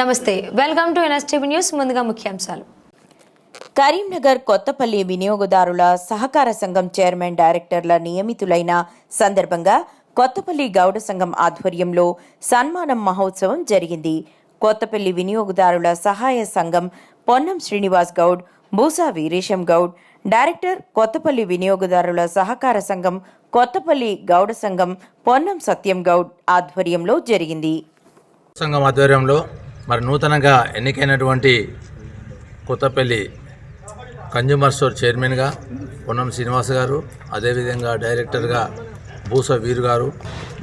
నమస్తే, welcome to NSTV news. ముందుగా ముఖ్యాంశాలు. కరీంనగర్ కొత్తపల్లి వినియోగదారుల సహకార సంఘం చైర్మన్ డైరెక్టర్ల నియమితులైన సందర్భంగా కొత్తపల్లి గౌడ సంఘం ఆధ్వర్యంలో సన్మానం మహోత్సవం జరిగింది. కొత్తపల్లి వినియోగదారుల సహాయ సంఘం పొన్నం శ్రీనివాస్ గౌడ్, బూసా వీరేశం గౌడ్, డైరెక్టర్ కొత్తపల్లి వినియోగదారుల సహకార సంఘం కొత్తపల్లి గౌడ సంఘం పొన్నం సత్యం గౌడ్ ఆధ్వర్యంలో జరిగింది. సంఘం ఆధ్వర్యంలో మరి నూతనంగా ఎన్నికైనటువంటి కొత్తపల్లి కన్జ్యూమర్ స్టోర్ చైర్మన్గా పొన్నం శ్రీనివాస్ గారు, అదేవిధంగా డైరెక్టర్గా బూస వీరు గారు,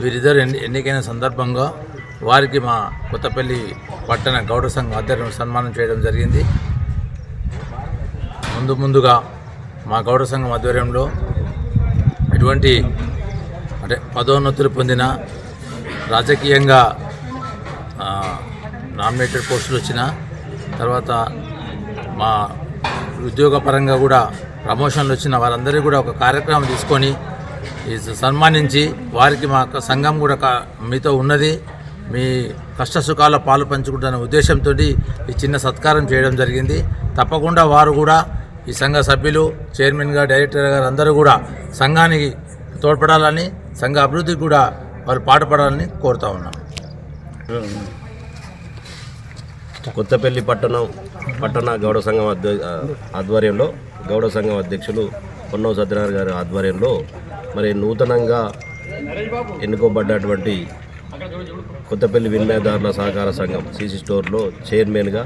వీరిద్దరు ఎన్నికైన సందర్భంగా వారికి మా కొత్తపల్లి పట్టణ గౌడ సంఘం ఆధ్వర్యం సన్మానం చేయడం జరిగింది. ముందుగా మా గౌడ సంఘం ఆధ్వర్యంలో ఎటువంటి పదోన్నతులు పొందిన, రాజకీయంగా నామినేటెడ్ పోస్టులు వచ్చిన తర్వాత మా ఉద్యోగపరంగా కూడా ప్రమోషన్లు వచ్చిన వారందరికీ కూడా ఒక కార్యక్రమం తీసుకొని సన్మానించి వారికి మా సంఘం కూడా మీతో ఉన్నది, మీ కష్ట సుఖాల పాలు పంచుకుంటున్న ఉద్దేశంతో ఈ చిన్న సత్కారం చేయడం జరిగింది. తప్పకుండా వారు కూడా ఈ సంఘ సభ్యులు, చైర్మన్ గారు, డైరెక్టర్ గారు అందరూ కూడా సంఘానికి తోడ్పడాలని, సంఘ అభివృద్ధికి కూడా వారు పాటుపడాలని కోరుతా ఉన్నాం. కొత్తపల్లి పట్టణ గౌడ సంఘం ఆధ్వర్యంలో గౌడ సంఘం అధ్యక్షులు పొన్నం సత్యనారాయణ గారి ఆధ్వర్యంలో మరి నూతనంగా ఎన్నుకోబడ్డటువంటి కొత్తపల్లి వినియోగదారుల సహకార సంఘం సిసి స్టోర్లో చైర్మన్గా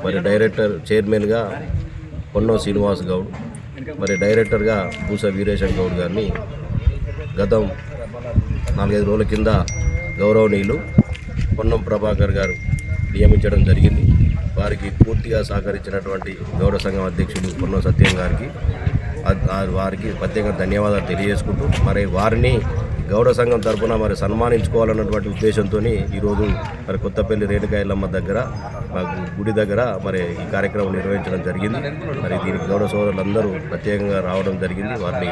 మరి చైర్మన్గా పొన్నం శ్రీనివాస్ గౌడ్, మరి డైరెక్టర్గా బూస వీరేశం గౌడ్ గారిని గతం 4-5 రోజుల కింద గౌరవనీయులు పొన్నం ప్రభాకర్ గారు నియమించడం జరిగింది. వారికి పూర్తిగా సహకరించినటువంటి గౌడ సంఘం అధ్యక్షుడు పొన్నం సత్యం గారికి వారికి ప్రత్యేక ధన్యవాదాలు తెలియజేసుకుంటూ మరి వారిని గౌడ సంఘం తరఫున మరి సన్మానించుకోవాలన్నటువంటి ఉద్దేశంతో ఈరోజు మరి కొత్తపల్లి రేణుకా ఎల్లమ్మ దగ్గర గుడి దగ్గర మరి ఈ కార్యక్రమం నిర్వహించడం జరిగింది. మరి దీనికి గౌడ సోదరులందరూ ప్రత్యేకంగా రావడం జరిగింది. వారిని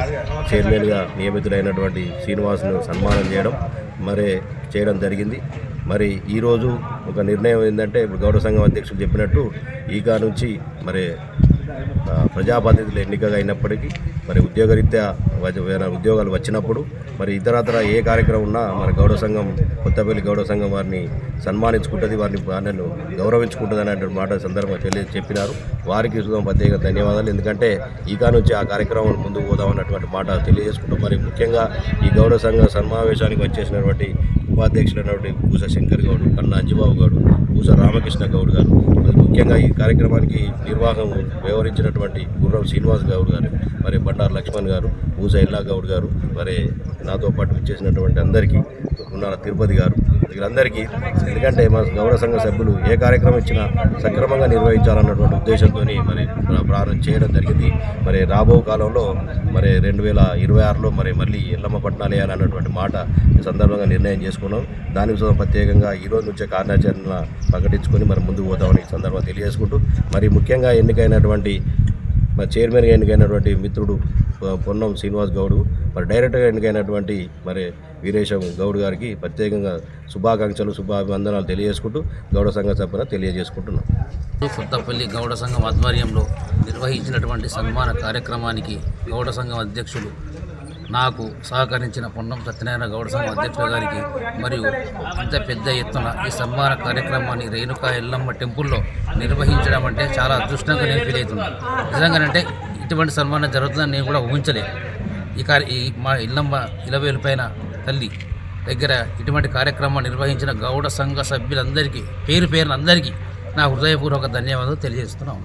చైర్మన్గా నియమితులైనటువంటి శ్రీనివాస్ను సన్మానం చేయడం జరిగింది. మరి ఈరోజు ఒక నిర్ణయం ఏంటంటే, ఇప్పుడు గౌడ సంఘం అధ్యక్షులు చెప్పినట్టు ఈక నుంచి మరి ప్రజాప్రతినిధులు ఎన్నికగా అయినప్పటికీ మరి ఉద్యోగరీత్యా ఉద్యోగాలు వచ్చినప్పుడు మరి ఇతరత్ర ఏ కార్యక్రమం ఉన్నా మరి గౌడ సంఘం కొత్తపల్లి గౌడ సంఘం వారిని సన్మానించుకుంటుంది, వారిని గౌరవించుకుంటుంది అనే మాట సందర్భంగా చెప్పినారు. వారికి ప్రత్యేక ధన్యవాదాలు. ఎందుకంటే ఈకా నుంచి ఆ కార్యక్రమం ముందుకు పోదామన్నటువంటి మాట తెలియజేసుకుంటూ మరి ముఖ్యంగా ఈ గౌడ సంఘ సమావేశానికి వచ్చేసినటువంటి ఉపాధ్యక్షులైనటువంటి పూస శంకర్ గౌడ్, కన్నా అంజిబాబు గౌడ్, పూస రామకృష్ణ గౌడ్ గారు, ముఖ్యంగా ఈ కార్యక్రమానికి నిర్వాహం వ్యవహరించినటువంటి గుర్రం శ్రీనివాస్ గౌడ్ గారు, మరి బండారు లక్ష్మణ్ గారు, పూస ఎల్లా గౌడ్ గారు, మరి నాతో పాటు ఇచ్చేసినటువంటి అందరికీ, ఉన్నార తిరుపతి గారు, వీళ్ళందరికీ, ఎందుకంటే మా గౌడ సంఘ సభ్యులు ఏ కార్యక్రమం ఇచ్చినా సక్రమంగా నిర్వహించాలన్నటువంటి ఉద్దేశంతో మరి ప్రారంభం చేయడం జరిగింది. మరి రాబో కాలంలో మరి 2026లో మళ్ళీ ఎల్లమ్మ పట్టణాలు వేయాలన్నటువంటి మాట ఈ సందర్భంగా నిర్ణయం చేసుకున్నాం. దానికి ప్రత్యేకంగా ఈరోజు నుంచే కార్యాచరణ ప్రకటించుకొని మరి ముందుకు పోతామని ఈ సందర్భంగా తెలియజేసుకుంటూ మరి ముఖ్యంగా చైర్మన్గా ఎన్నికైనటువంటి మిత్రుడు పొన్నం శ్రీనివాస్ గౌడ్, మరి డైరెక్టర్గా ఎన్నికైనటువంటి మరి వీరేశం గౌడ్ గారికి ప్రత్యేకంగా శుభాకాంక్షలు, శుభాభివందనాలు తెలియజేసుకుంటూ గౌడ సంఘ సభ్యులు తెలియజేసుకుంటున్నాం. కొత్తపల్లి గౌడ సంఘం ఆధ్వర్యంలో నిర్వహించినటువంటి సన్మాన కార్యక్రమానికి గౌడ సంఘం అధ్యక్షులు నాకు సహకరించిన పొన్నం సత్యనారాయణ గౌడ సంఘం అధ్యక్షుల గారికి మరియు ఇంత పెద్ద ఎత్తున ఈ సన్మాన కార్యక్రమాన్ని రేణుకా ఎల్లమ్మ టెంపుల్లో నిర్వహించడం అంటే చాలా అదృష్టంగా నేను ఫీల్ అవుతున్నాను. నిజంగానంటే ఇటువంటి సన్మానం జరుగుతుందని నేను కూడా ఊహించలేదు. ఈ మా ఇల్లమ్మ ఇలవేలు పైన తల్లి దగ్గర ఇటువంటి కార్యక్రమాన్ని నిర్వహించిన గౌడ సంఘ సభ్యులందరికీ పేరున అందరికీ నా హృదయపూర్వక ధన్యవాదాలు తెలియజేస్తున్నాను.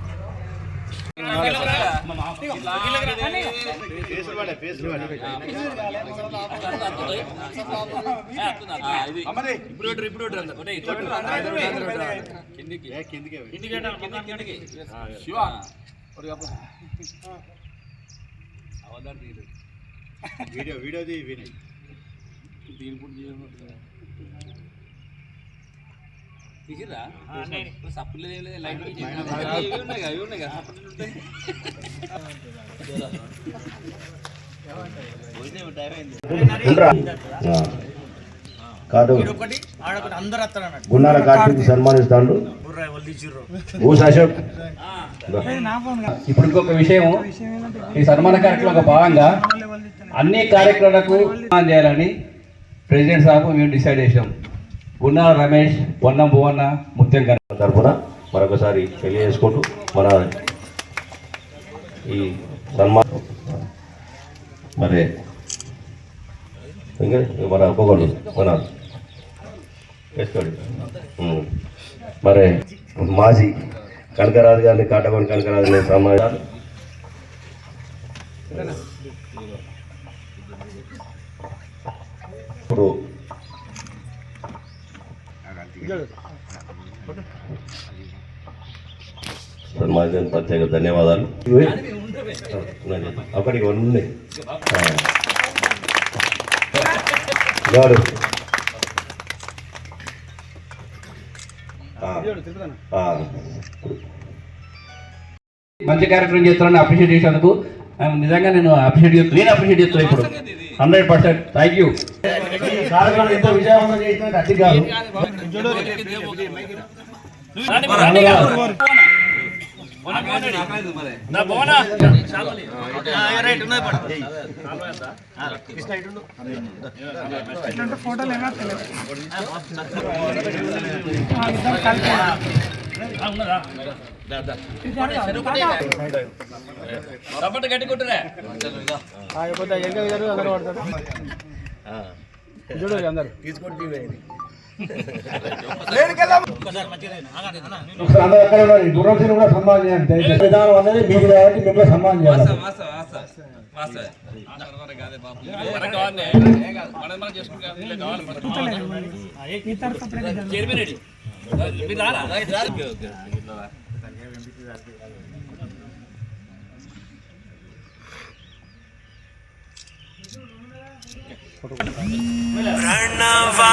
తీసిరా సప్పులు లైట్ కాదు గున్నార కార్తీక్ సన్మానిస్తాడు. ఊస్ అశోక్. ఇప్పుడు ఇంకొక విషయం, ఈ సన్మాన కార్యక్రమంలో భాగంగా అన్ని కార్యక్రమాలకు సన్మానం చేయాలని ప్రెసిడెంట్ సాబ్ మేము డిసైడ్ చేసాం. గున్నార రమేష్, పొన్నం భువన్న, ముత్యం గారి తరఫున మరొకసారి తెలియజేసుకుంటూ మన ఈ సన్మానం మరి ఇంకా మన ఒక్కొక్కరు మన వేసుకోండి. మరి మాజీ కనకరాజు గారిని కాటగొని కనకరాజు గారిని సన్మానించాలి. ఇప్పుడు సన్మానించిన ప్రత్యేక ధన్యవాదాలు. ఒకటి ఉన్నాయి గారు మంచి కార్యక్రమం చేస్తున్నాను, అప్రిషియేట్ చేసినందుకు నిజంగా నేను అప్రిషియేట్ చేస్తాను. ఇప్పుడు 100%. Thank you. కార్యక్రమం ఎంతో విజయవంతం చేసిన అడ్డి గారు గుర్రం కూడా సన్మానం చేయాలి. విధానం అనేది మీకు కాబట్టి మిమ్మల్ని సన్మానం చేయాలి. ప్రణవా